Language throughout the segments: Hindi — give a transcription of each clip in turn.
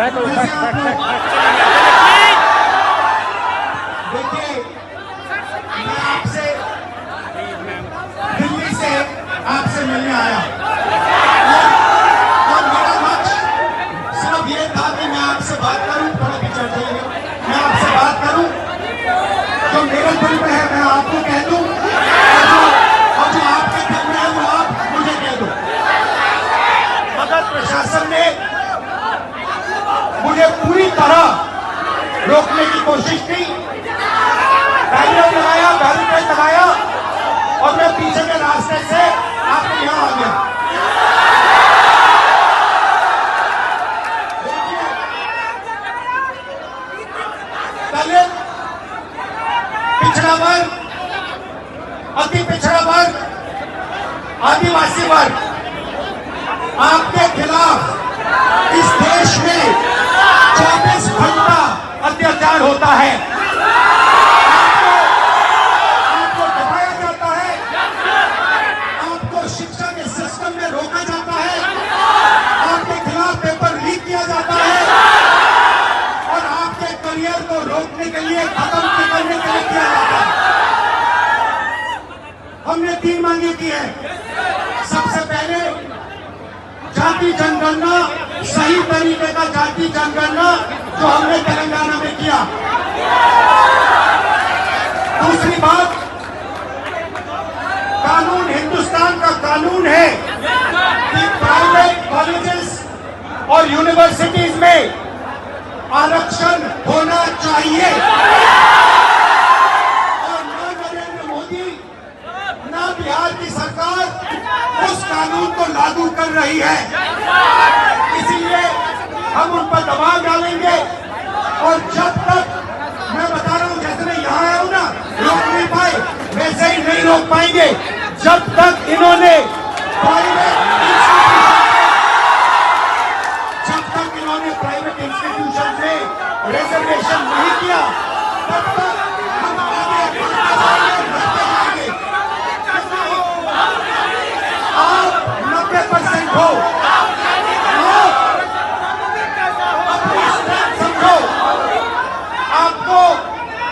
देखिए, मैं आपसे दिल्ली से आपसे मिलने आया और मेरा लक्ष्य सिर्फ ये था कि मैं आपसे बात करूं, थोड़ा पिछड़ जाइए, मैं आपसे बात करूं जो मेरे दिल में है मैं आपको कह दूं और जो आपके दिल में है वो आप मुझे कह दो। मगर प्रशासन ने मुझे पूरी तरह रोकने की कोशिश की, बैरिकेड लगाया और मैं पीछे के रास्ते से आपके यहां आ गया। देखिए, दलित, पिछड़ा वर्ग, अति पिछड़ा वर्ग, आदिवासी वर्ग, आपके खिलाफ इस देश में 24 घंटा अत्याचार होता है। आपको दबाया जाता है, आपको शिक्षा के सिस्टम में रोका जाता है, आपके खिलाफ पेपर लीक किया जाता है और आपके करियर को रोकने के लिए, खत्म करने के लिए किया जाता है। हमने 3 मांगे की है। सबसे पहले जाति जनगणना, सही तरीके का जाति जनगणना जो हमने तेलंगाना में किया। दूसरी बात, कानून हिंदुस्तान का कानून है कि प्राइवेट कॉलेजेस और यूनिवर्सिटीज में आरक्षण होना चाहिए और न नरेंद्र मोदी न बिहार की सरकार उस कानून को लागू कर रही है। इसीलिए हम उन पर दबाव डालेंगे और जब तक, मैं बता रहा हूं, जैसे मैं यहां आया हूं ना, रोक नहीं पाए, वैसे ही नहीं रोक पाएंगे जब तक इन्होंने प्राइवेट इंस्टीट्यूशन में रिजर्वेशन नहीं किया, तब तक हम आगे बढ़ते जाएंगे। आप 90% हो, अपनी स्ट्रेंथ समझो। आपको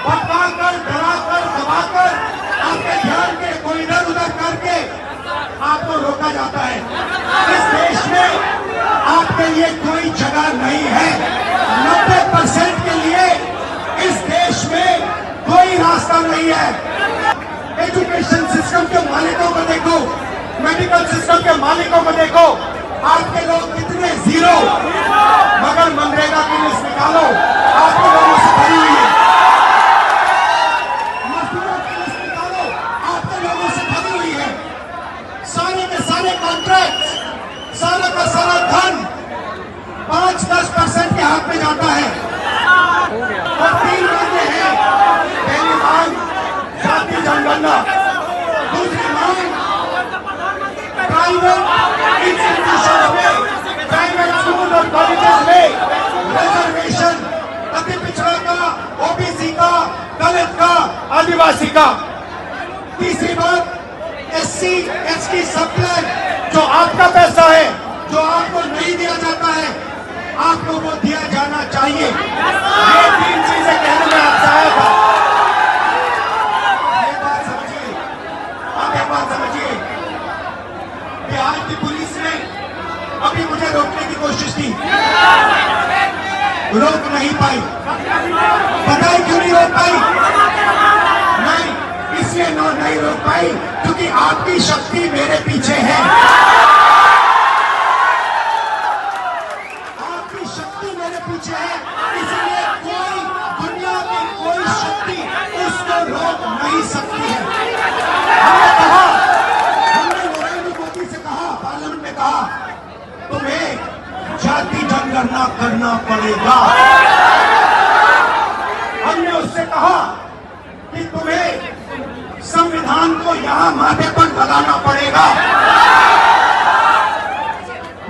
भटकाकर, डराकर, दबाकर, आपके ध्यान के कोई इधर उधर करके आपको रोका जाता है। इस देश में आपके लिए कोई जगह नहीं है। 90% के लिए इस देश में कोई रास्ता नहीं है। एजुकेशन सिस्टम के मालिकों को देखो, मेडिकल सिस्टम के मालिकों को देखो, आपके लोग कितने जीरो, मगर मनरेगा की लिस्ट निकालो, आपके लोगों से भरी हुई है। मजदूरों की लिस्ट निकालो, आपके लोगों से भरी हुई है। सारे के सारे कॉन्ट्रैक्ट, सारा का सारा धन 5-10% के हाथ में जाता है। और 3 मांगे हैं। पहली मांग जाति जनगणना, दूसरी मांग प्राइवेट इंस्टीट्यूशन में, प्राइवेट स्कूल और कॉलेजेस में रिजर्वेशन, अति पिछड़ा का, ओबीसी का, दलित का, आदिवासी का। तीसरी बात, SC, ST सप्लाई, जो आपका पैसा है, जो आपको नहीं दिया जाता है, आपको वो दिया जाना चाहिए। ये 3 चीजें कहने में आपसे आया था। ये बात समझिए, आप एक बात समझिए, बिहार की पुलिस ने अभी मुझे रोकने की कोशिश की, रोक नहीं पाई। पता है क्यों नहीं रोक पाई? नहीं, इसलिए नहीं रोक पाई क्योंकि आपकी शक्ति मेरे पीछे है। आपकी शक्ति मेरे पीछे है, इसलिए कोई, दुनिया की कोई शक्ति उसको रोक नहीं सकती है। हमने कहा, हमने नरेंद्र मोदी से कहा, पार्लियामेंट में कहा, तुम्हें जाति जनगणना करना पड़ेगा। हमने उससे कहा कि तुम्हें संविधान को यहां माथे पर लगाना पड़ेगा।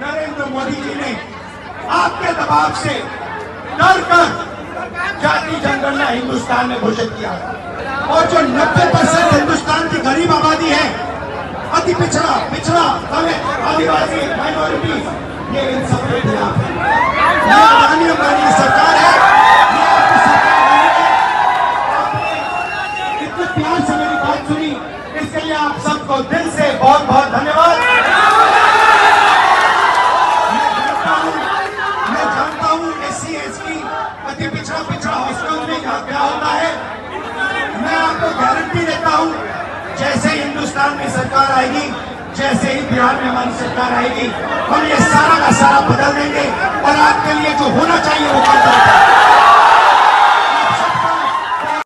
नरेंद्र मोदी जी ने आपके दबाव से डर कर जाति जनगणना हिंदुस्तान में घोषित किया और जो 90% हिंदुस्तान की गरीब आबादी है, अति पिछड़ा, दलित, आदिवासी, माइनॉरिटी, ये इन सब के खिलाफ है। हिंदुस्तान में सरकार आएगी, जैसे ही बिहार में हमारी सरकार आएगी, हम ये सारा का सारा बदल देंगे और आपके लिए जो होना चाहिए वो कर देंगे।